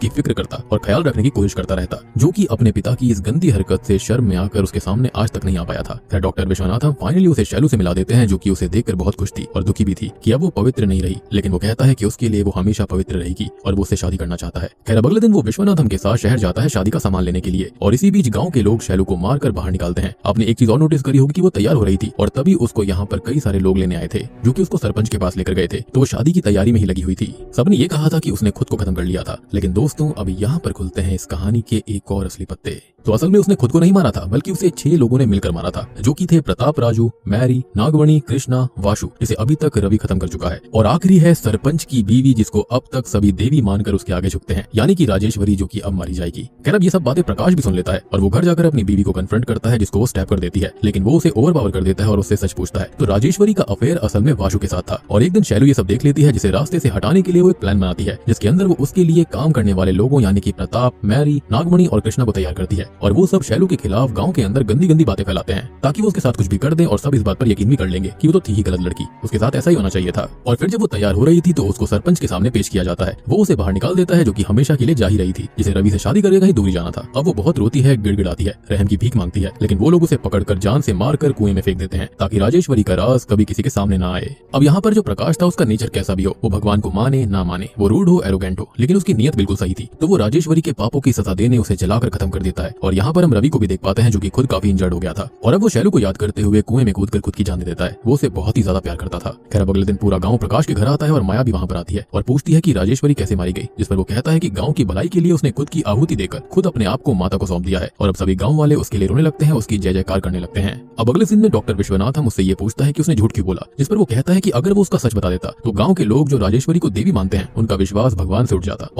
उसकी फिक्र करता और ख्याल रखने की कोशिश करता रहता, जो कि अपने पिता की इस गंदी हरकत से शर्म में आकर उसके सामने आज तक नहीं आ पाया था। फिर डॉक्टर विश्वनाथम फाइनली उसे शैलू से मिला देते हैं, जो कि उसे देखकर बहुत खुश थी और दुखी भी थी कि अब वो पवित्र नहीं रही, लेकिन वो कहता है कि उसके लिए वो हमेशा पवित्र रहेगी और वो उससे शादी करना चाहता है। खैर अब अगले दिन वो विश्वनाथम के साथ शहर जाता है शादी का सामान लेने के लिए, और इसी बीच गाँव के लोग शैलू को मारकर बाहर निकालते हैं। आपने एक चीज और नोटिस करी होगी कि वो तैयार हो रही थी और तभी उसको यहाँ पर कई सारे लोग लेने आए थे, जो कि उसको सरपंच के पास लेकर गए थे। तो वो शादी की तैयारी में ही लगी हुई थी। सबने ये कहा था कि उसने खुद को खत्म कर लिया था, लेकिन दोस्तों अब यहाँ पर खुलते हैं इस कहानी के एक और असली पत्ते। तो असल में उसने खुद को नहीं मारा था, बल्कि उसे 6 लोगों ने मिलकर मारा था, जो कि थे प्रताप राजू, मैरी, नागवणी, कृष्णा, वाशु, जिसे अभी तक रवि खत्म कर चुका है, और आखिरी है सरपंच की बीवी, जिसको अब तक सभी देवी मानकर उसके आगे झुकते हैं, यानी कि राजेश्वरी, जो कि अब मारी जाएगी। खैर अब ये सब बातें प्रकाश भी सुन लेता है और वो घर जाकर अपनी बीवी को कन्फ्रंट करता है, जिसको वो स्टैप कर देती है, लेकिन वो उसे ओवरपावर कर देता है और उससे सच पूछता है। तो राजेश्वरी का अफेयर असल में वाशु के साथ था, और एक दिन शैलू ये सब देख लेती है, जिसे रास्ते से हटाने के लिए वो एक प्लान बनाती है, जिसके अंदर वो उसके लिए काम करने वाले लोगों यानी कि प्रताप, मैरी, नागमणि और कृष्णा को तैयार करती है, और वो सब शैलू के खिलाफ गांव के अंदर गंदी गंदी बातें फैलाते हैं, ताकि वो उसके साथ कुछ भी कर दें और सब इस बात पर यकीन भी कर लेंगे कि वो तो थी ही गलत लड़की, उसके साथ ऐसा ही होना चाहिए था। और फिर जब वो तैयार हो रही थी तो उसको सरपंच के सामने पेश किया जाता है। वो उसे बाहर निकाल देता है, जो कि हमेशा के लिए जा ही रही थी, जिसे रवि से शादी करके कहीं दूरी जाना था। अब वो बहुत रोती है, गिड़गिड़ाती है, रहम की भीख मांगती है, लेकिन वो लोग उसे पकड़कर जान से मारकर कुएं में फेंक देते हैं, ताकि राजेश्वरी का राज कभी किसी के सामने ना आए। अब यहाँ पर जो प्रकाश था उसका नेचर कैसा भी हो, वो भगवान को माने ना माने, वो रूड हो, एरोगेंट हो, लेकिन उसकी नीयत बिल्कुल सही थी। तो वो राजेश्वरी के पापों की सजा देने उसे जलाकर खत्म कर देता है। और यहाँ पर हम रवि को भी देख पाते हैं, जो कि खुद काफी इंजर्ड हो गया था, और अब वो शैलू को याद करते हुए कुएं में कूदकर खुद की जान दे देता है। वो उसे बहुत ही ज्यादा प्यार करता था। खैर अब अगले दिन पूरा गांव प्रकाश के घर आता है और माया भी वहां पर आती है और पूछती है कि राजेश्वरी कैसे मारी गई, जिस पर वो कहता है कि गांव की भलाई के लिए उसने खुद की आहुति देकर खुद अपने आप को माता को सौंप दिया है, और अब सभी गांव वाले उसके लिए रोने लगते हैं, उसकी जय जयकार करने लगते हैं। अब अगले दिन में डॉक्टर विश्वनाथम उससे ये पूछता है कि उसने झूठ क्यों बोला, जिस पर वो कहता है कि अगर वो उसका सच बता देता तो गांव के लोग जो राजेश्वरी को देवी मानते हैं उनका विश्वास भगवान से उठ जाता। और